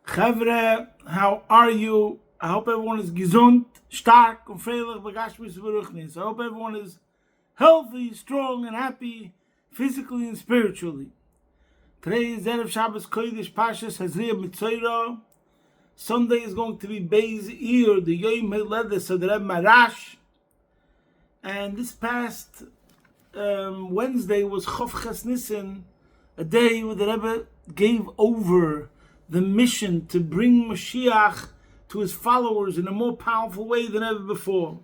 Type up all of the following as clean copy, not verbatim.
Chavre, how are you? I hope everyone is gesund, stark, und freilich, begashmis beruchnis. I hope everyone is healthy, strong, and happy, physically and spiritually. Today is Erev Shabbos Kodesh Pashas Tazria Metzora. Sunday is going to be Beis Ir, the Yom HaLedes of the Rebbe Marash. And this past Wednesday was Chof Ches Nissen, a day where the Rebbe gave over the mission to bring Mashiach to his followers in a more powerful way than ever before.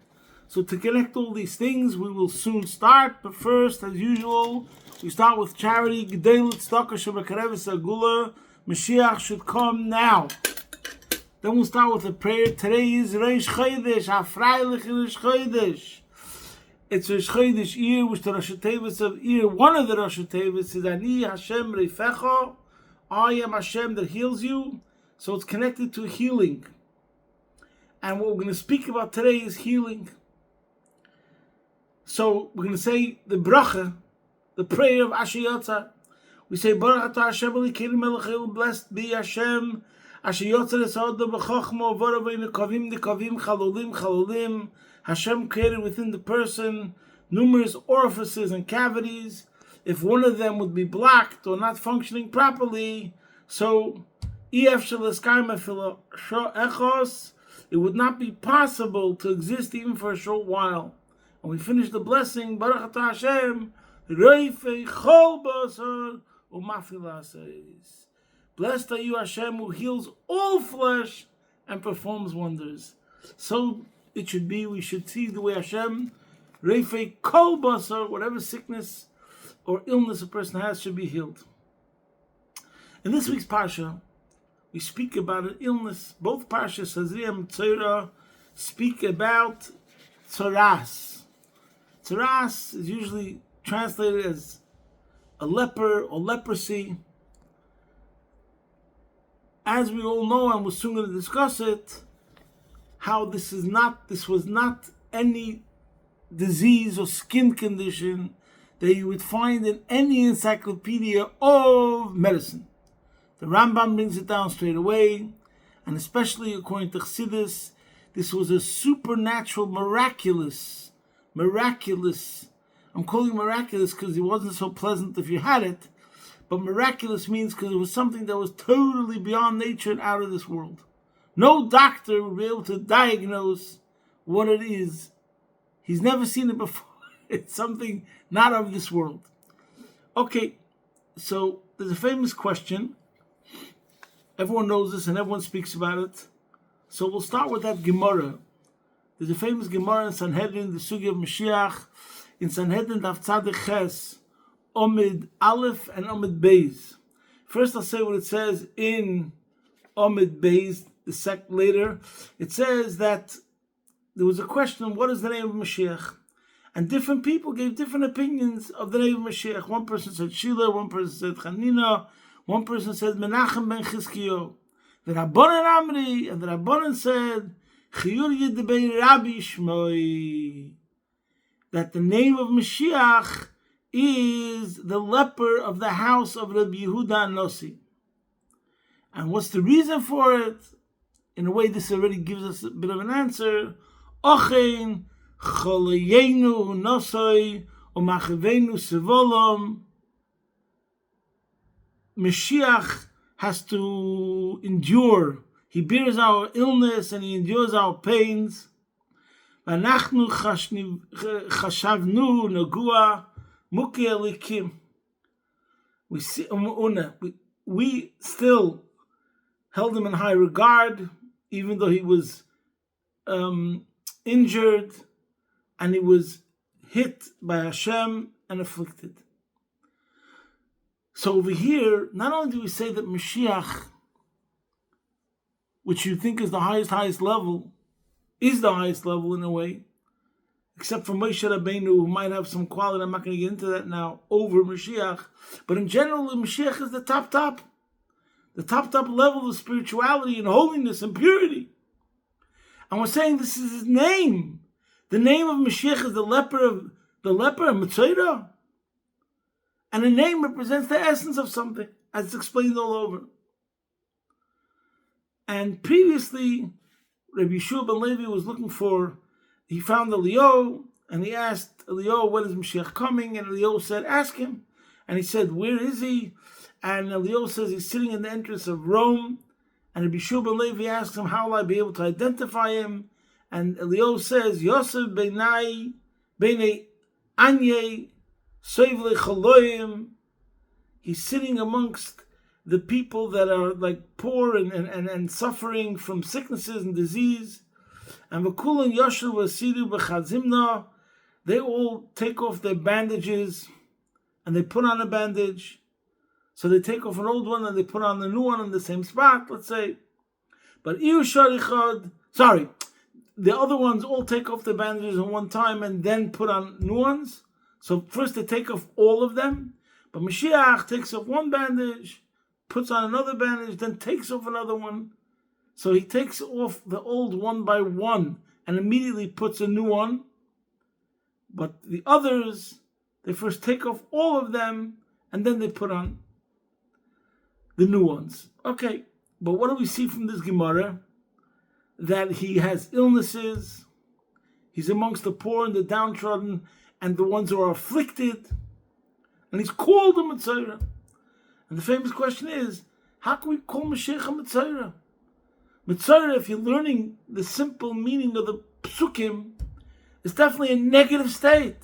So to connect all these things, we will soon start. But first, as usual, we start with charity. Gedelut Tzedakah Shebekareves Agula. Mashiach should come now. Then we'll start with a prayer. Today is Reish Chodesh, a freilich Reish Chodesh. It's Reish Chodesh Ir, which the Rosh Tevis of Ir, one of the Rosh Tevis is Ani Hashem Reifecha. I am Hashem that heals you. So it's connected to healing. And what we're going to speak about today is healing. So we're going to say the bracha, the prayer of Asher Yotzar. We say, Baruch atah Hashem Elokeinu melech haolam, blessed be Hashem, Asher Yotzar es ha'adam b'chochma v'arav nekavim nekavim chalolim chalolim. Hashem created within the person numerous orifices and cavities. If one of them would be blocked or not functioning properly, so it would not be possible to exist even for a short while. And we finish the blessing, Baruch atah Hashem, Reifei chol basar u'mafil asayis. Blessed are you, Hashem, who heals all flesh and performs wonders. So it should be, we should see the way Hashem, Reifei kol basar, whatever sickness or illness a person has should be healed. In this week's parsha, we speak about an illness. Both parshas, Tazria and Metzora, speak about tzoras. Tzoras is usually translated as a leper or leprosy. As we all know, and we're soon going to discuss it, how this was not any disease or skin condition that you would find in any encyclopedia of medicine. The Rambam brings it down straight away, and especially according to Chassidus, this was a supernatural, miraculous. I'm calling it miraculous because it wasn't so pleasant if you had it, but miraculous means because it was something that was totally beyond nature and out of this world. No doctor would be able to diagnose what it is. He's never seen it before. It's something not of this world. Okay, so there's a famous question. Everyone knows this and everyone speaks about it. So we'll start with that Gemara. There's a famous Gemara in Sanhedrin, the Sugi of Mashiach. In Sanhedrin, Daf Tzaddik Ches, Omid Aleph and Omid Beis. First I'll say what it says in Omid Beis, the sect later. It says that there was a question, what is the name of Mashiach? And different people gave different opinions of the name of Mashiach. One person said Shila, one person said Chanina, one person said Menachem ben Chizkiyo. The Rabbanan Amri, and the Rabbanan said Chiyur Yidbei Rabbi Shmoi, that the name of Mashiach is the leper of the house of Rabbi Yehuda Nossi. And what's the reason for it? In a way, this already gives us a bit of an answer. Ochein Cholayenu Nosoi Umachevenu Sevolom. Mashiach has to endure. He bears our illness and he endures our pains. V'anachnu chashavnu nagua muki elikim. We still held him in high regard, even though he was injured and he was hit by Hashem and afflicted. So over here, not only do we say that Mashiach, which you think is the highest level, is the highest level in a way, except for Moshe Rabbeinu, who might have some quality, I'm not going to get into that now, over Mashiach. But in general, Mashiach is the top level of spirituality and holiness and purity. And we're saying this is his name. The name of Mashiach is the leper of Metzora. And a name represents the essence of something, as it's explained all over. And previously, Rabbi Yeshua ben Levi was looking for, he found Eliyahu, and he asked Eliyahu, when is Mashiach coming? And Eliyahu said, ask him. And he said, where is he? And Eliyahu says he's sitting in the entrance of Rome. And Rabbi Yeshua ben Levi asks him, how will I be able to identify him? And Eliyahu says, Yosef beinei anye soivle chaloyim. He's sitting amongst the people that are like poor and suffering from sicknesses and disease. And v'kulan yoshu v'asidu b'chazimna. They all take off their bandages and they put on a bandage. So they take off an old one and they put on the new one in the same spot, let's say. But the other ones all take off the bandages at one time and then put on new ones. So first they take off all of them. But Mashiach takes off one bandage, puts on another bandage, then takes off another one. So he takes off the old one by one and immediately puts a new one. But the others, they first take off all of them and then they put on the new ones. Okay, but what do we see from this Gemara? That he has illnesses, he's amongst the poor and the downtrodden and the ones who are afflicted, and he's called a Metzora. And the famous question is, how can we call Mashiach a Metzora? Metzora, if you're learning the simple meaning of the psukim, is definitely a negative state.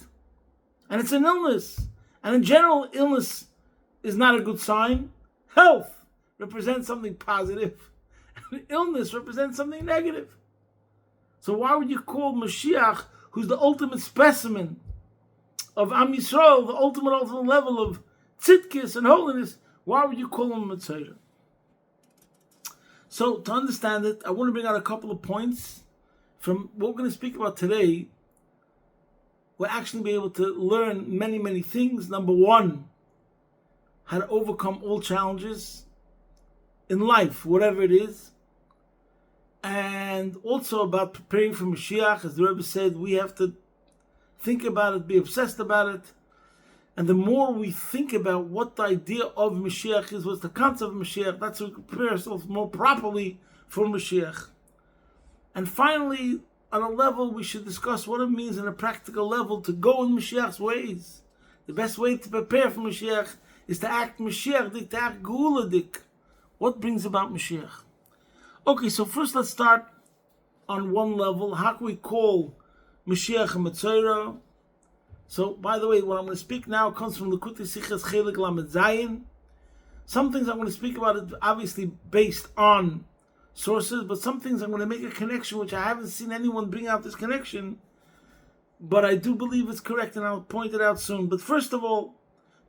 And it's an illness. And in general, illness is not a good sign. Health represents something positive. And illness represents something negative. So why would you call Mashiach, who's the ultimate specimen of Am Yisrael, the ultimate level of tzidkis and holiness, why would you call him Metzora? So to understand it, I want to bring out a couple of points from what we're going to speak about today. We'll actually be able to learn many, many things. Number one, how to overcome all challenges in life, whatever it is. And also about preparing for Mashiach. As the Rebbe said, we have to think about it, be obsessed about it. And the more we think about what the idea of Mashiach is, what's the concept of Mashiach, that's how we prepare ourselves more properly for Mashiach. And finally, on a level, we should discuss what it means on a practical level to go in Mashiach's ways. The best way to prepare for Mashiach is to act Mashiach-dik, to act Geula-dik. What brings about Mashiach? Okay, so first let's start on one level. How can we call Mashiach a Metzora? So, by the way, what I'm going to speak now comes from Likutei Sichos Chelik Lamed Zayin. Some things I'm going to speak about is obviously based on sources, but some things I'm going to make a connection which I haven't seen anyone bring out this connection, but I do believe it's correct and I'll point it out soon. But first of all,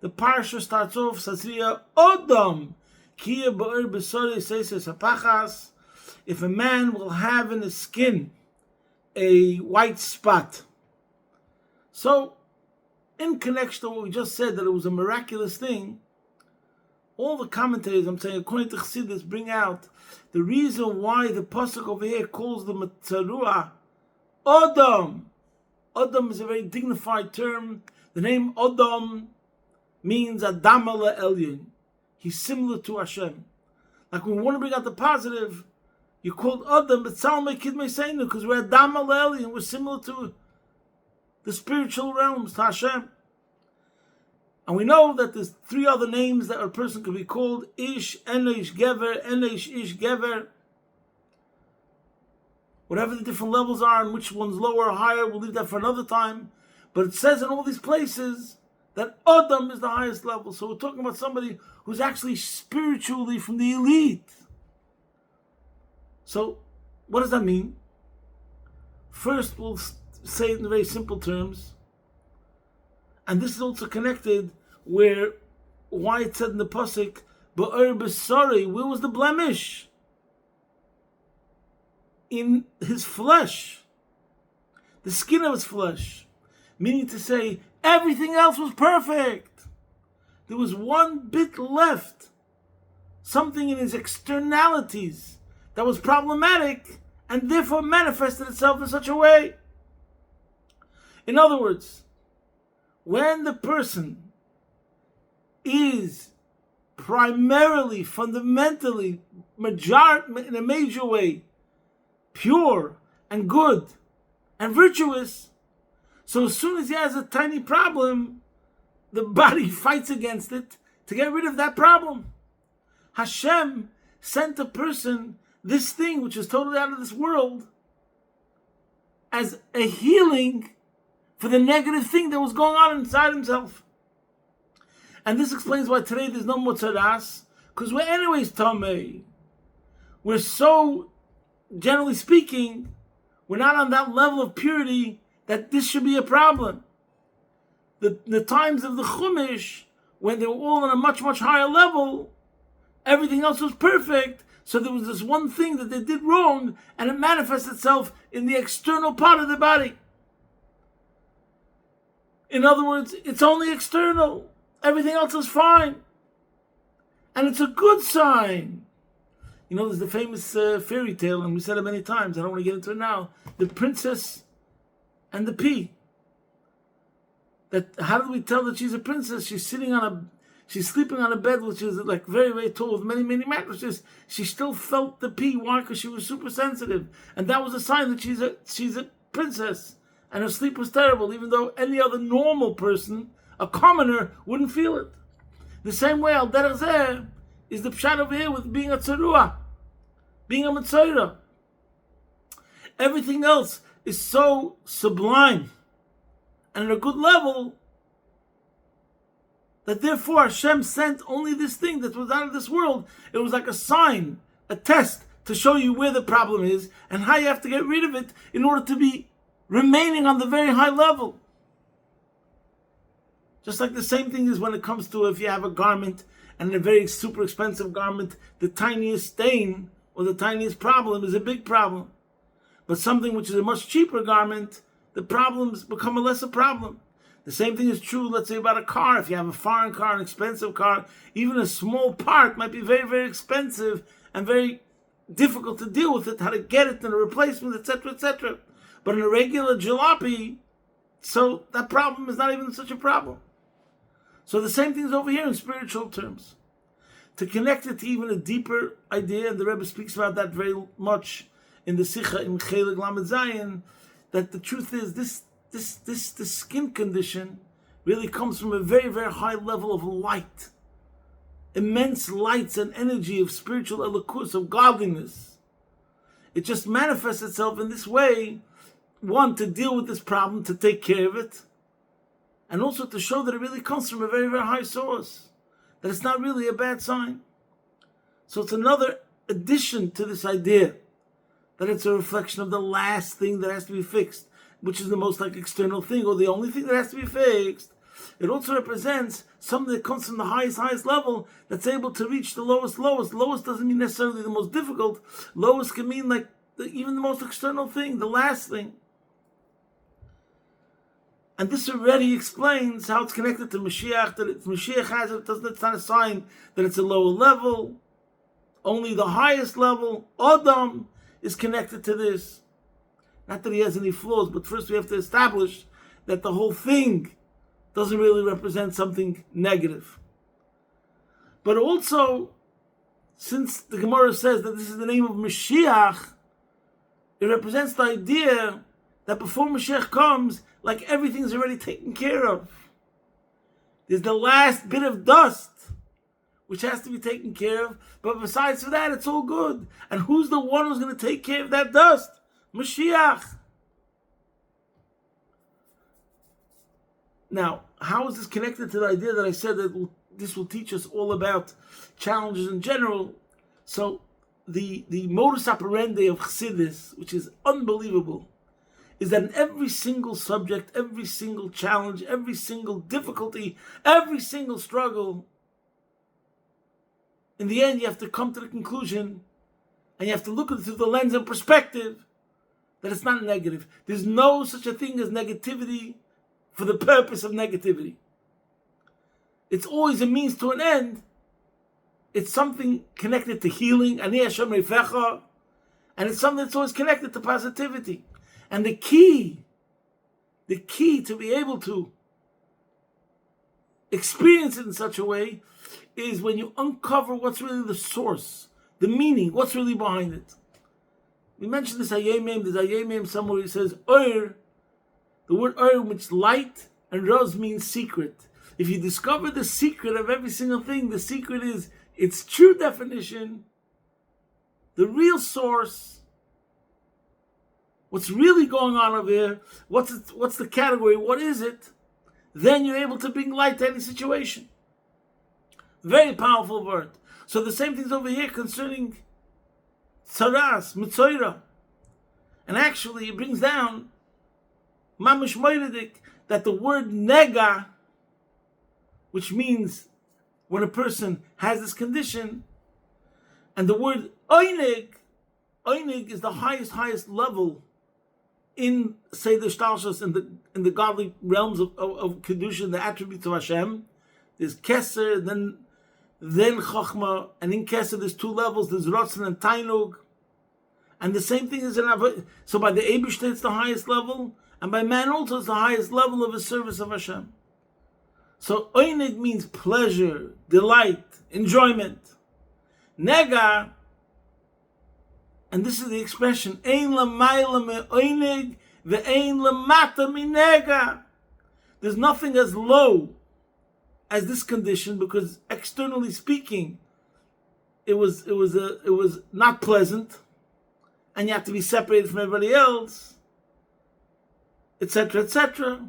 the parasha starts off, Tazria, Odom, Kiya Ba'er Besore Seises Hapachas. If a man will have in his skin a white spot. So, in connection to what we just said, that it was a miraculous thing, all the commentators, I'm saying, according to Chassidus, bring out the reason why the pasuk over here calls the Metzora Odom. Odom is a very dignified term. The name Odom means Adam ala Elyon. He's similar to Hashem. Like when we want to bring out the positive, you called Odom, but Salmei Kidmei Seinu, because we're Adam ala Elyon. We're similar to the spiritual realms, to Hashem. And we know that there's three other names that a person could be called: Ish, Enosh, Gever, Enosh, Ish, Gever. Whatever the different levels are and which one's lower or higher, we'll leave that for another time. But it says in all these places that Adam is the highest level. So we're talking about somebody who's actually spiritually from the elite. So what does that mean? First, we'll say it in very simple terms. And this is also connected why it said in the pasuk, Ba'er Besari, where was the blemish? In his flesh, the skin of his flesh. Meaning to say, everything else was perfect. There was one bit left. Something in his externalities that was problematic and therefore manifested itself in such a way. In other words, when the person is primarily, fundamentally in a major way, pure and good and virtuous, so as soon as he has a tiny problem, the body fights against it to get rid of that problem. Hashem sent a person this thing which is totally out of this world as a healing for the negative thing that was going on inside himself. And this explains why today there's no Motzaras, because we're anyways Tamei. We're so, generally speaking, we're not on that level of purity that this should be a problem. The times of the Chumash, when they were all on a much, much higher level, everything else was perfect, so there was this one thing that they did wrong, and it manifests itself in the external part of the body. In other words, it's only external. Everything else is fine. And it's a good sign. You know, there's the famous fairy tale, and we said it many times, I don't want to get into it now, the princess and the pea. That how do we tell that she's a princess? She's sleeping on a bed which is like very, very tall with many, many mattresses. She still felt the pee. Why? Because she was super sensitive, and that was a sign that she's a princess. And her sleep was terrible, even though any other normal person, a commoner, wouldn't feel it. The same way al derech zeh is the pshat over here with being a tzarua, being a Metzora. Everything else is so sublime and at a good level that therefore Hashem sent only this thing that was out of this world. It was like a sign, a test to show you where the problem is and how you have to get rid of it in order to be remaining on the very high level. Just like the same thing is when it comes to if you have a garment and a very super expensive garment, the tiniest stain or the tiniest problem is a big problem. But something which is a much cheaper garment, the problems become a lesser problem. The same thing is true, let's say, about a car. If you have a foreign car, an expensive car, even a small part might be very, very expensive and very difficult to deal with it, how to get it and a replacement, etc., etc. But in a regular jalopy, so that problem is not even such a problem. So the same thing is over here in spiritual terms. To connect it to even a deeper idea, and the Rebbe speaks about that very much in the Sikha in Chelik Lamed Zayin, that the truth is this skin condition really comes from a very, very high level of light. Immense lights and energy of spiritual elokus, of godliness. It just manifests itself in this way, one, to deal with this problem, to take care of it, and also to show that it really comes from a very, very high source, that it's not really a bad sign. So it's another addition to this idea that it's a reflection of the last thing that has to be fixed, which is the most like external thing, or the only thing that has to be fixed. It also represents something that comes from the highest level that's able to reach the lowest. Lowest doesn't mean necessarily the most difficult. Lowest can mean like even the most external thing, the last thing. And this already explains how it's connected to Mashiach, that if Mashiach has it, it's not a sign that it's a lower level. Only the highest level, Adam, is connected to this. Not that he has any flaws, but first we have to establish that the whole thing doesn't really represent something negative. But also, since the Gemara says that this is the name of Mashiach, it represents the idea that before Mashiach comes, like everything's already taken care of. There's the last bit of dust which has to be taken care of, but besides for that, it's all good. And who's the one who's going to take care of that dust? Mashiach. Now, how is this connected to the idea that I said that this will teach us all about challenges in general? So, the modus operandi of Chassidus, which is unbelievable, is that in every single subject, every single challenge, every single difficulty, every single struggle, in the end you have to come to the conclusion, and you have to look at it through the lens and perspective, that it's not negative. There's no such a thing as negativity for the purpose of negativity. It's always a means to an end. It's something connected to healing, and it's something that's always connected to positivity. And the key to be able to experience it in such a way is when you uncover what's really the source, the meaning, what's really behind it. We mentioned this Hayemim, there's Hayemim somewhere he says, Oir, the word Oir means light, and Roz means secret. If you discover the secret of every single thing, the secret is its true definition, the real source, what's really going on over here, what's the category, what is it, then you're able to bring light to any situation. Very powerful word. So the same thing's over here concerning Tzaras, Metzora. And actually it brings down Mamish Moiridik, that the word nega, which means when a person has this condition, and the word oinig is the highest level in, say, the shtalshus, in the godly realms of kedusha, the attributes of Hashem. There's keser, then chokhmah, and in keser there's two levels. There's rotzen and tainug, and the same thing is in avodah. So by the Eibishter it's the highest level, and by man also it's the highest level of the service of Hashem. So oinig means pleasure, delight, enjoyment. Nega, and this is the expression, ein lamayla me oinig ve'ein lamata mi nega. There's nothing as low as this condition, because externally speaking, it was not pleasant, and you have to be separated from everybody else, etc., etc.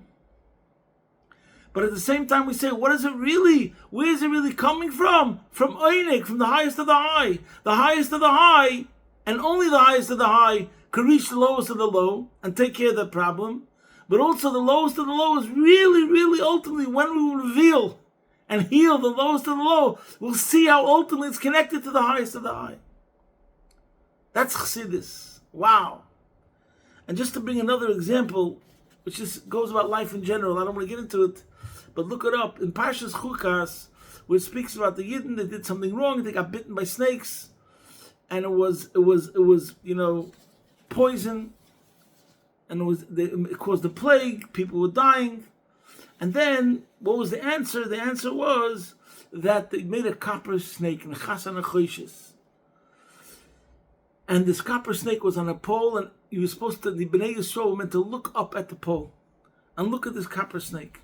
But at the same time, we say, what is it really? Where is it really coming from? From Oinig, from the highest of the high. The highest of the high, and only the highest of the high, could reach the lowest of the low and take care of that problem. But also the lowest of the low is really, really ultimately when we will reveal and heal the lowest of the low, we'll see how ultimately it's connected to the highest of the high. That's Chassidus. Wow. And just to bring another example, which just goes about life in general, I don't want to get into it, but look it up. In Parshas Chukas, where it speaks about the Yidden that did something wrong, they got bitten by snakes, and it was poison, and it caused the plague, people were dying. And then, what was the answer? The answer was that they made a copper snake, and this copper snake was on a pole, and the Bnei Yisrael were meant to look up at the pole and look at this copper snake.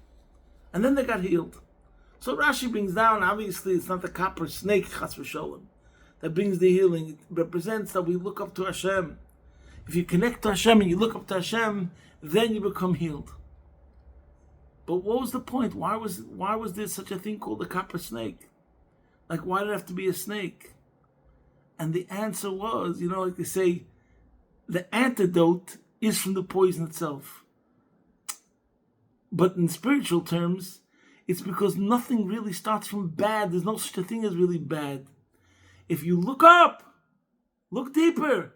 And then they got healed. So Rashi brings down, obviously it's not the copper snake, Chas v'Sholem, that brings the healing. It represents that we look up to Hashem. If you connect to Hashem and you look up to Hashem, then you become healed. But what was the point? Why was there such a thing called a copper snake? Like, why did it have to be a snake? And the answer was, like they say, the antidote is from the poison itself. But in spiritual terms, it's because nothing really starts from bad. There's no such a thing as really bad. If you look up, look deeper.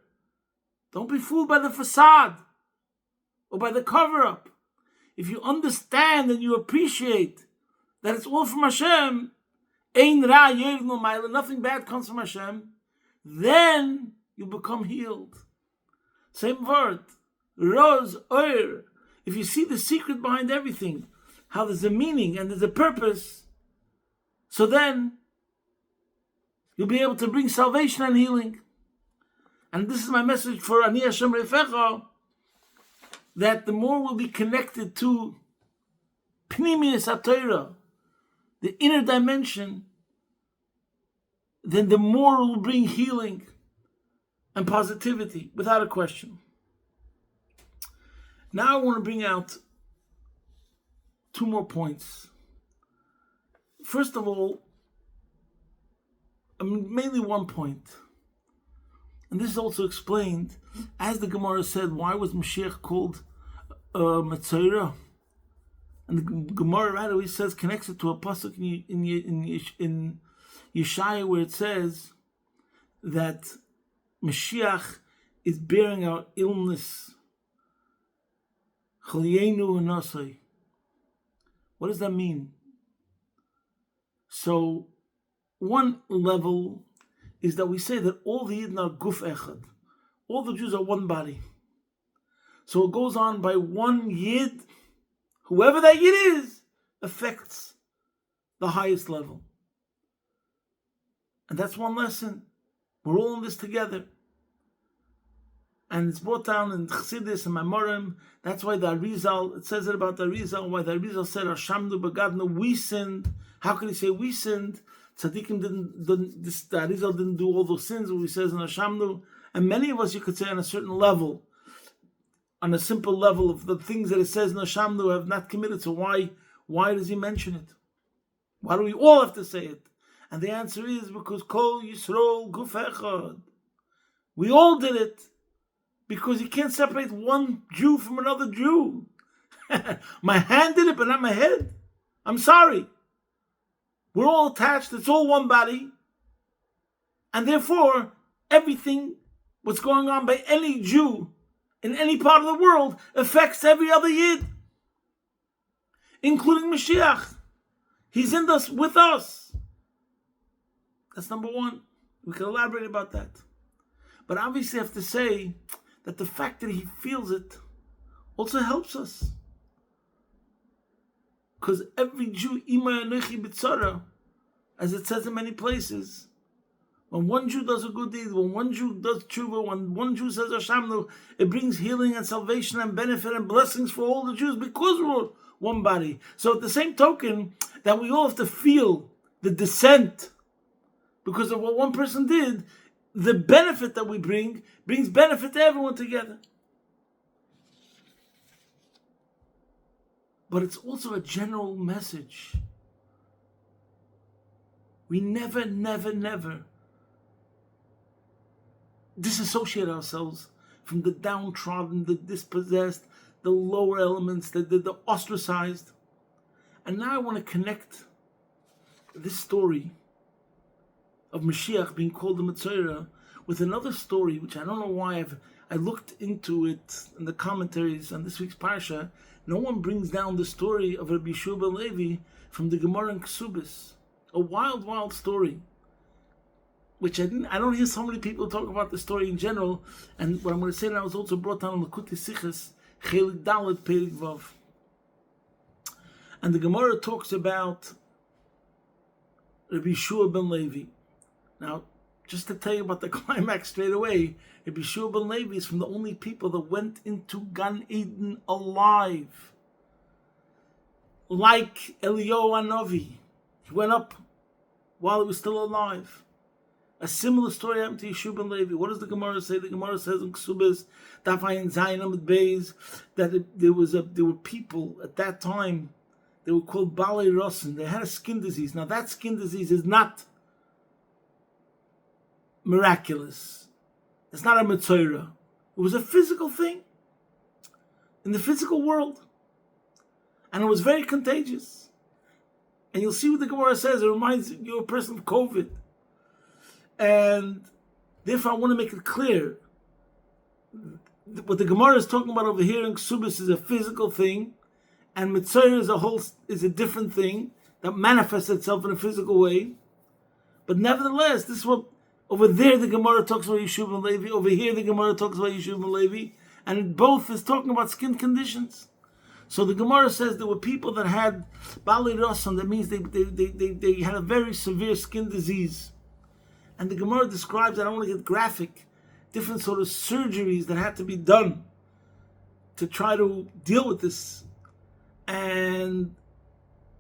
Don't be fooled by the facade or by the cover-up. If you understand and you appreciate that it's all from Hashem, ein ra yered no ma'ila, nothing bad comes from Hashem, then you become healed. Same word, roz oir. If you see the secret behind everything, how there's a meaning and there's a purpose, so then you'll be able to bring salvation and healing. And this is my message for Ani Hashem Refecha, that the more we'll be connected to Pnimius HaTorah, the inner dimension, then the more it will bring healing and positivity, without a question. Now I want to bring out two more points. First of all, mainly one point. And this is also explained, as the Gemara said, why was Mashiach called Metzora? And the Gemara right away says, connects it to a pasuk in Yeshaya, where it says that Mashiach is bearing our illness. What does that mean? So, one level is that we say that all the Yidden are guf echad. All the Jews are one body. So it goes on by one Yid, whoever that Yid is, affects the highest level. And that's one lesson. We're all in this together. And it's brought down in Chassidus and Maimorim. That's why the Arizal, it says it about the Arizal, why the Arizal said, Hashamnu Bagadnu, we sinned. How can he say we sinned? Tzaddikim the Arizal didn't do all those sins, what he says in Hashamnu. And many of us, you could say, on a certain level, on a simple level of the things that it says in Hashamnu have not committed. So why does he mention it? Why do we all have to say it? And the answer is because Kol Yisrael Guf Echad. We all did it. Because you can't separate one Jew from another Jew. My hand did it, but not my head. I'm sorry. We're all attached. It's all one body. And therefore, everything, what's going on by any Jew in any part of the world affects every other Yid. Including Mashiach. He's in us, with us. That's number one. We can elaborate about that. But obviously I have to say that the fact that he feels it also helps us. Because every Jew, Ima Yanechi Metzora, as it says in many places, when one Jew does a good deed, when one Jew does tshuva, when one Jew says Hashamnu, it brings healing and salvation and benefit and blessings for all the Jews because we're one body. So at the same token, that we all have to feel the descent because of what one person did, the benefit that we brings benefit to everyone together. But it's also a general message. We never disassociate ourselves from the downtrodden, the dispossessed, the lower elements, the ostracized. And now I want to connect this story of Mashiach being called the Metzora with another story, which I don't know why I looked into it in the commentaries on this week's Parsha. No one brings down the story of Rabbi Yeshua ben Levi from the Gemara in Ksubis. A wild story, which I don't hear so many people talk about the story in general. And what I'm going to say now is also brought down in Likutei Sichos, Chelik Dalet Perik Vav. And the Gemara talks about Rabbi Yeshua ben Levi. Now, just to tell you about the climax straight away, Rabbi Yeshua ben Levi is from the only people that went into Gan Eden alive. Like Eliyahu Hanavi. He went up while he was still alive. A similar story happened to Yeshua ben Levi. What does the Gemara say? The Gemara says in Ksubis, Daf Ayin Zayin Amud Beis, that there were people at that time, they were called Balei Rosin. They had a skin disease. Now that skin disease is not miraculous. It's not a Metzora. It was a physical thing in the physical world. And it was very contagious. And you'll see what the Gemara says. It reminds you of a person of COVID. And therefore I want to make it clear. What the Gemara is talking about over here in Ksubis is a physical thing. And Metzora is a different thing that manifests itself in a physical way. But nevertheless, this is what over there the Gemara talks about Yeshua ben Levi. Over here the Gemara talks about Yeshua ben Levi. And both is talking about skin conditions. So the Gemara says there were people that had Balei Rosan. That means they had a very severe skin disease. And the Gemara describes, I don't want to get graphic, different sort of surgeries that had to be done to try to deal with this. And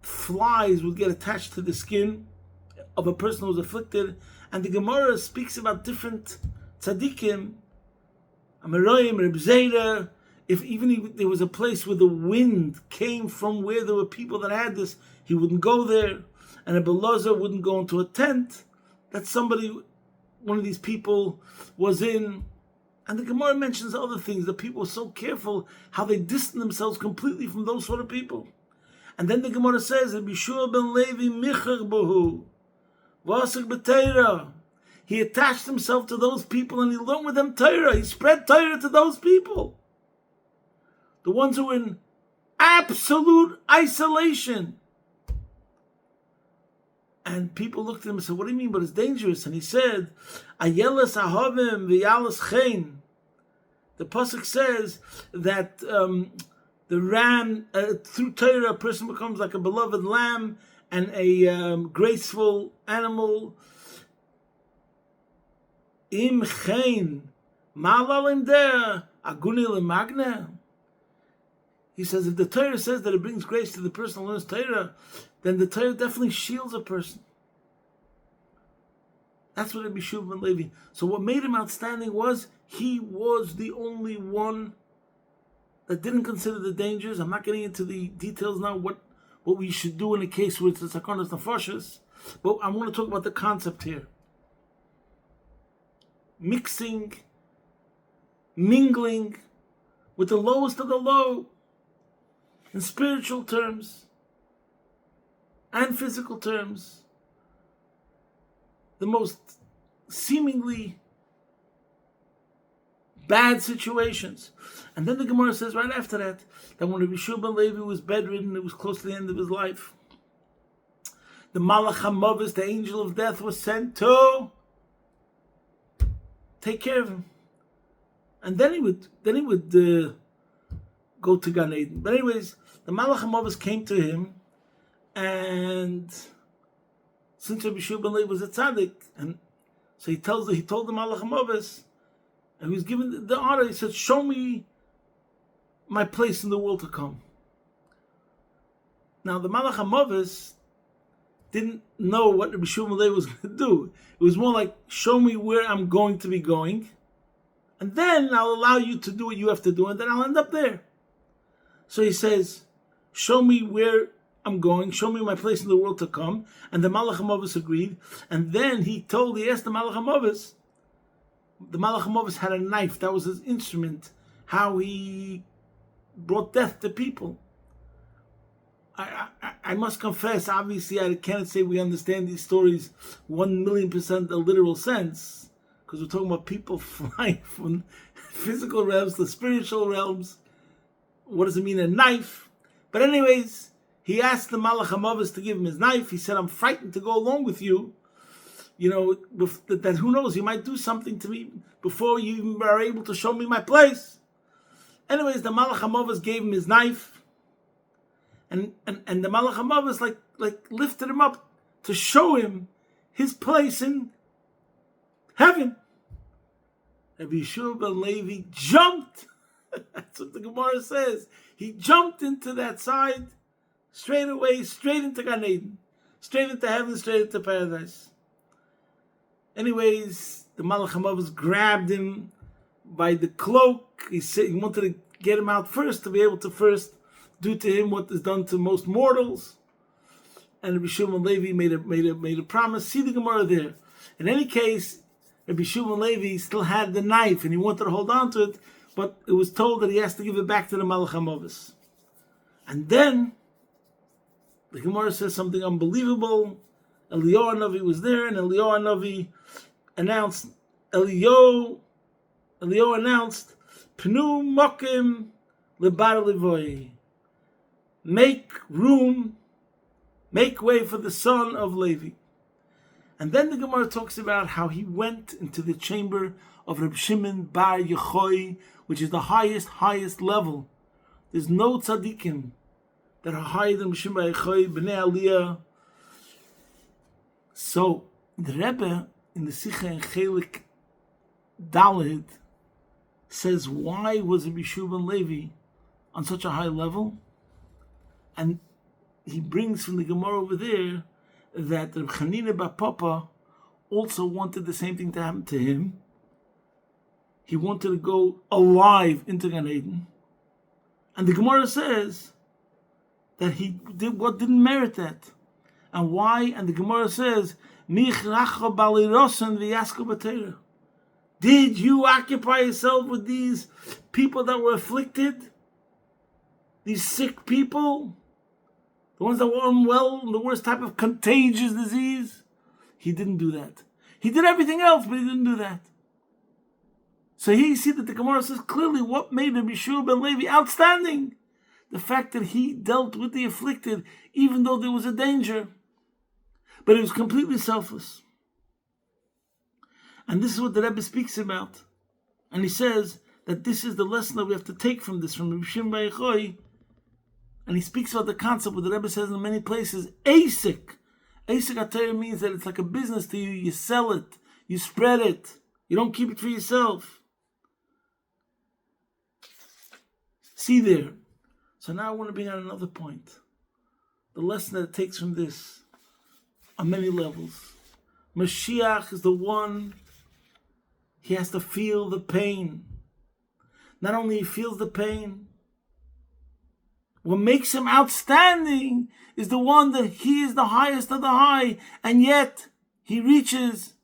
flies would get attached to the skin of a person who was afflicted. And the Gemara speaks about different tzaddikim, Amoraim, Reb Zera. If there was a place where the wind came from where there were people that had this, he wouldn't go there. And a Belazar wouldn't go into a tent that one of these people was in. And the Gemara mentions other things, that people were so careful how they distanced themselves completely from those sort of people. And then the Gemara says, Yeshua ben Levi michar bohu, v'asik b'teira. He attached himself to those people and he learned with them Torah. He spread Torah to those people. The ones who were in absolute isolation. And people looked at him and said, what do you mean? But it's dangerous. And he said, Ayelas ahavim v'yalas chen. The pasuk says that the ram, through Torah, a person becomes like a beloved lamb and a graceful animal. Im Chain, Malalim der, Aguni Lemagna. He says if the Torah says that it brings grace to the person who learns Torah, then the Torah definitely shields a person. That's what Rabbi Shua ben Levi. So what made him outstanding was he was the only one that didn't consider the dangers. I'm not getting into the details now what we should do in a case where it's a sakonas nefashos, but I want to talk about the concept here. Mingling with the lowest of the low in spiritual terms and physical terms. The most seemingly bad situations. And then the Gemara says right after that when Rabbi Shua ben Levi was bedridden, it was close to the end of his life, the Malach HaMavis, the angel of death, was sent to take care of him. And then he would go to Gan Eden. But anyways, the Malach HaMavis came to him, and since Rabbi Shua ben Levi was a tzaddik, and so he told the Malach HaMavis, and he was given the honor, he said, show me my place in the world to come. Now the Malach HaMavis didn't know what Rabbi Shua ben Levi was going to do. It was more like, show me where I'm going to be going, and then I'll allow you to do what you have to do, and then I'll end up there. So he says, show me where I'm going, show me my place in the world to come. And the Malach HaMavis agreed. And then he asked the Malach HaMavis. The Malach HaMavis had a knife, that was his instrument, how he brought death to people. I must confess, obviously I cannot say we understand these stories 1,000,000% the literal sense, because we're talking about people flying from physical realms to spiritual realms. What does it mean, a knife? But anyways, he asked the Malach HaMavis to give him his knife. He said, I'm frightened to go along with you. That who knows, you might do something to me before you even are able to show me my place. Anyways, the Malach HaMavis gave him his knife. And the Malach HaMavis like lifted him up to show him his place in heaven. Rabbi Shua ben Levi jumped. That's what the Gemara says. He jumped into that side straight away, straight into Gan Eden, straight into heaven, straight into paradise. Anyways, the Malach HaMavis grabbed him by the cloak. He said he wanted to get him out first to be able to first do to him what is done to most mortals. And Rabbi Shua ben Levi made a promise. See the Gemara there. In any case, Rabbi Shua ben Levi still had the knife and he wanted to hold on to it, but it was told that he has to give it back to the Malach HaMavis. And then the Gemara says something unbelievable. Eliyahu Hanavi was there, and Eliyahu Hanavi announced, Penu Mokim Lebar Levoy. Make room, make way for the son of Levi. And then the Gemara talks about how he went into the chamber of Reb Shimon Bar Yochai, which is the highest level. There's no tzaddikim that are higher than Reb Shimon Bar Yochai, Bnei Aliyah. So the Rebbe in the Sicha in Chelik Daled says, why was Rabbi Shua ben Levi on such a high level? And he brings from the Gemara over there that Reb Chanina bar Papa also wanted the same thing to happen to him. He wanted to go alive into Gan Eden. And the Gemara says that he didn't merit that. And why? And the Gemara says, did you occupy yourself with these people that were afflicted? These sick people? The ones that were unwell, the worst type of contagious disease? He didn't do that. He did everything else, but he didn't do that. So here you see that the Gemara says clearly what made Rabbi Shua ben Levi outstanding. The fact that he dealt with the afflicted, even though there was a danger. But he was completely selfless. And this is what the Rebbe speaks about. And he says that this is the lesson that we have to take from this, from Rabbi Shimon Bar Yochai. And he speaks about the concept what the Rebbe says in many places, Asik. Asik HaTorah means that it's like a business to you. You sell it. You spread it. You don't keep it for yourself. See there. So now I want to bring out another point. The lesson that it takes from this on many levels. Mashiach is the one, he has to feel the pain. Not only he feels the pain, what makes him outstanding is the one that he is the highest of the high, and yet he reaches,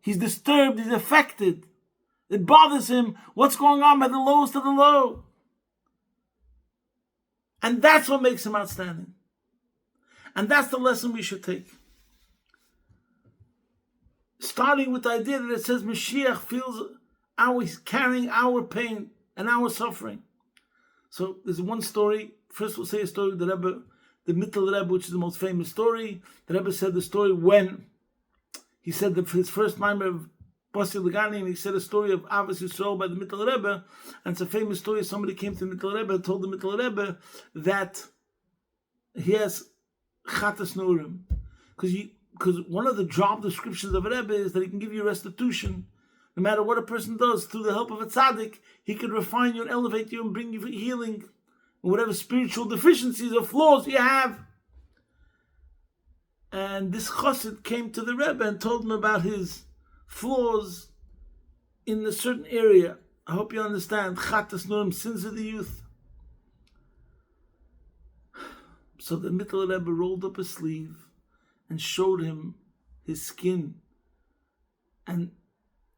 he's disturbed, he's affected. It bothers him what's going on by the lowest of the low. And that's what makes him outstanding. And that's the lesson we should take. Starting with the idea that it says Mashiach feels he's carrying our pain and our suffering. So there's one story. First we'll say a story of the Rebbe, the Mittel Rebbe, which is the most famous story. The Rebbe said the story when he said that his first mimer of Basi Lagani, and he said a story of Avos Yisrael by the Mittel Rebbe, and it's a famous story. Somebody came to the Mittel Rebbe and told the Mittel Rebbe that he has Chatas Nurim, because one of the job descriptions of a Rebbe is that he can give you restitution. No matter what a person does, through the help of a tzaddik, he can refine you and elevate you and bring you healing, and whatever spiritual deficiencies or flaws you have. And this chassid came to the Rebbe and told him about his flaws in a certain area. I hope you understand. Chatas Nurim, sins of the youth. So the Mittel Rebbe rolled up his sleeve and showed him his skin. And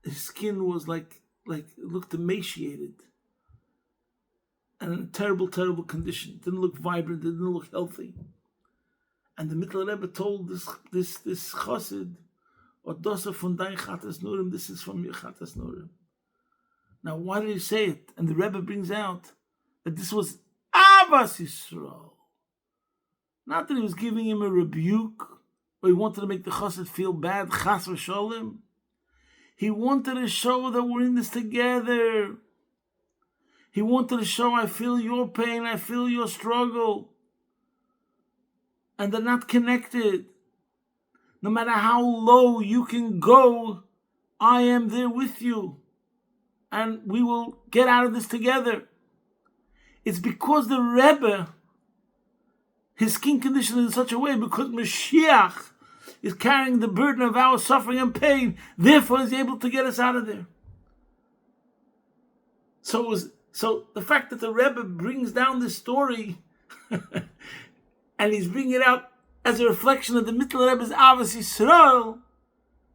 his skin was like it looked emaciated. And in a terrible, terrible condition. It didn't look vibrant, it didn't look healthy. And the Mittel Rebbe told this chassid, Odosa von dein Chatas Nurim, this is from your Chatas Nurim. Now why did he say it? And the Rebbe brings out that this was Avos Yisrael. Not that he was giving him a rebuke, or he wanted to make the chassid feel bad, chas v'sholem. He wanted to show that we're in this together. He wanted to show, I feel your pain, I feel your struggle. And they're not connected. No matter how low you can go, I am there with you. And we will get out of this together. It's because the Rebbe, his skin condition is in such a way, because Mashiach is carrying the burden of our suffering and pain, therefore he's able to get us out of there. So the fact that the Rebbe brings down this story and he's bringing it out as a reflection of the Mittel Rebbe's Avos Yisrael,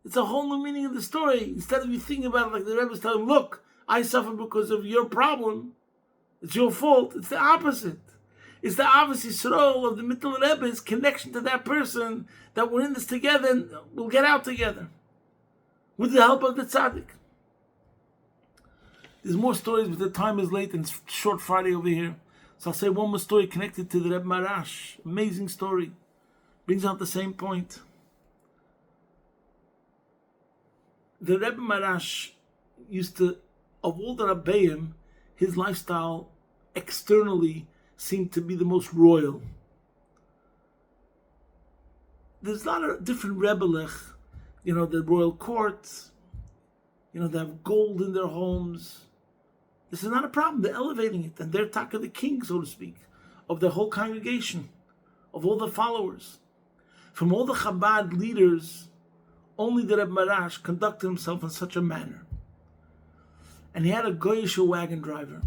it's a whole new meaning of the story. Instead of you thinking about it like the Rebbe's telling him, look, I suffer because of your problem, it's your fault. It's the opposite. It's the Avos Yisrael of the Mittel Rebbe's connection to that person, that we're in this together and we'll get out together with the help of the tzaddik. There's more stories, but the time is late and it's short Friday over here. So I'll say one more story connected to the Rebbe Marash. Amazing story. Brings out the same point. The Rebbe Marash used to, of all the Rabbeim, his lifestyle externally seemed to be the most royal. There's a lot of different Rebelech, the royal courts, they have gold in their homes. This is not a problem. They're elevating it, and they're taka the king, so to speak, of the whole congregation, of all the followers. From all the Chabad leaders, only the Rebbe Marash conducted himself in such a manner. And he had a goyish wagon driver.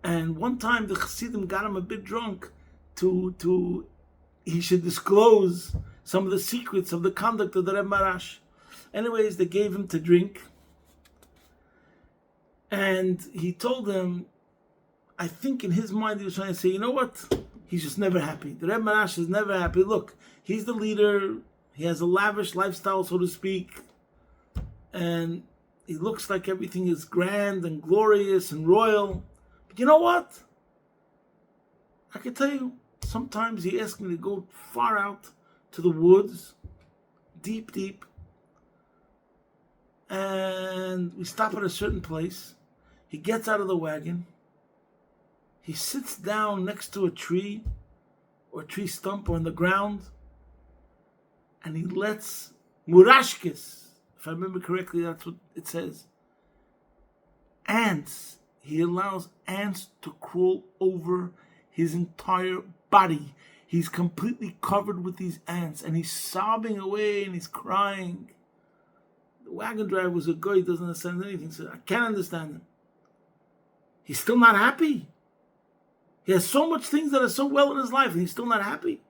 And one time the Chassidim got him a bit drunk to he should disclose some of the secrets of the conduct of the Rebbe Marash. Anyways, they gave him to drink. And he told them, I think in his mind he was trying to say, you know what? He's just never happy. The Rebbe Marash is never happy. Look, he's the leader. He has a lavish lifestyle, so to speak. And he looks like everything is grand and glorious and royal. But you know what? I can tell you, sometimes he asked me to go far out to the woods, deep, deep. And we stop at a certain place. He gets out of the wagon. He sits down next to a tree or a tree stump or on the ground. And he lets murashkis, If I remember correctly, that's what it says. Ants. He allows ants to crawl over his entire body. He's completely covered with these ants, and he's sobbing away and he's crying. The wagon driver was a guy who doesn't understand anything, so I can't understand him. He's still not happy. He has so much things that are so well in his life, and he's still not happy.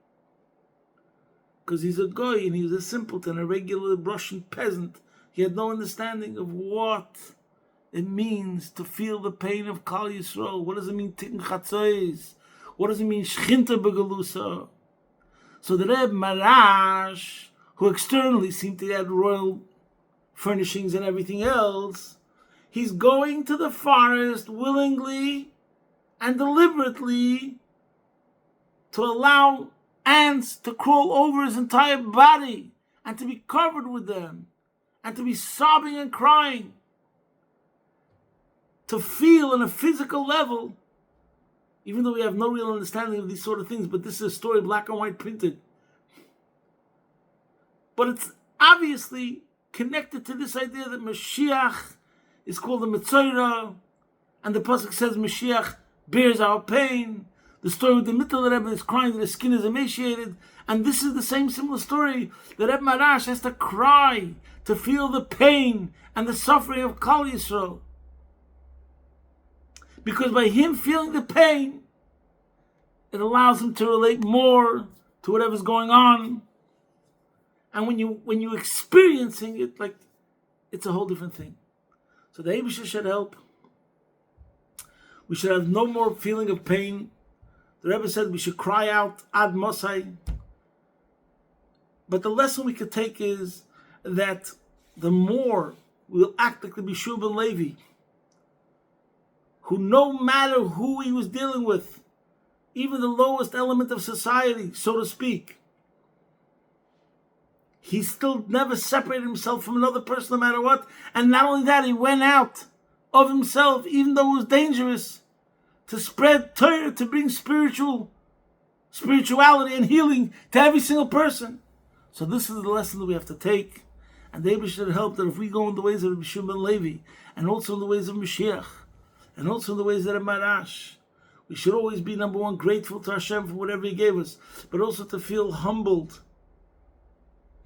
Because he's a guy, and he was a simpleton, a regular Russian peasant. He had no understanding of what it means to feel the pain of Kal Yisrael. What does it mean, Tikkun Chatzos? What does it mean, Shchinta Begalusa? So the Reb Marash, who externally seemed to have royal furnishings and everything else, he's going to the forest willingly and deliberately to allow ants to crawl over his entire body and to be covered with them and to be sobbing and crying, to feel on a physical level, even though we have no real understanding of these sort of things, but this is a story black and white printed. But it's obviously connected to this idea that Mashiach is called the Metzora, and the pasuk says Mashiach bears our pain. The story with the Mittel Rebbe is crying that his skin is emaciated, and this is the same similar story. The Rebbe Marash has to cry to feel the pain and the suffering of Kal Yisrael. Because by him feeling the pain, it allows him to relate more to whatever's going on. And when you experiencing it, like, it's a whole different thing. So the Eibusha should help. We should have no more feeling of pain. The Rebbe said we should cry out ad mosai. But the lesson we could take is that the more we'll act like the Bishul ben Levi, who no matter who he was dealing with, even the lowest element of society, so to speak, he still never separated himself from another person no matter what. And not only that, he went out of himself, even though it was dangerous, to spread Torah, to bring spirituality and healing to every single person. So this is the lesson that we have to take. And the Rebbe should help that if we go in the ways of Rabbi Shimon ben Levi, and also in the ways of Mashiach, and also in the ways of the Marash, we should always be, number one, grateful to Hashem for whatever He gave us, but also to feel humbled,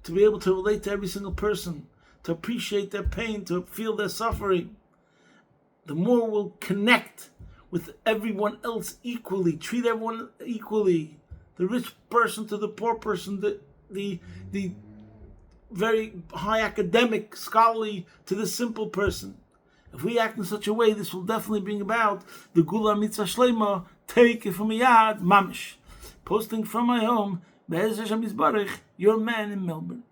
to be able to relate to every single person, to appreciate their pain, to feel their suffering. The more we'll connect with everyone else equally, treat everyone equally, the rich person to the poor person, the very high academic, scholarly to the simple person. If we act in such a way, this will definitely bring about the Gula Mitzvah Shlema, take it from Yad Mamish. Posting from my home, Be'ez Hashem Yisbarach, your man in Melbourne.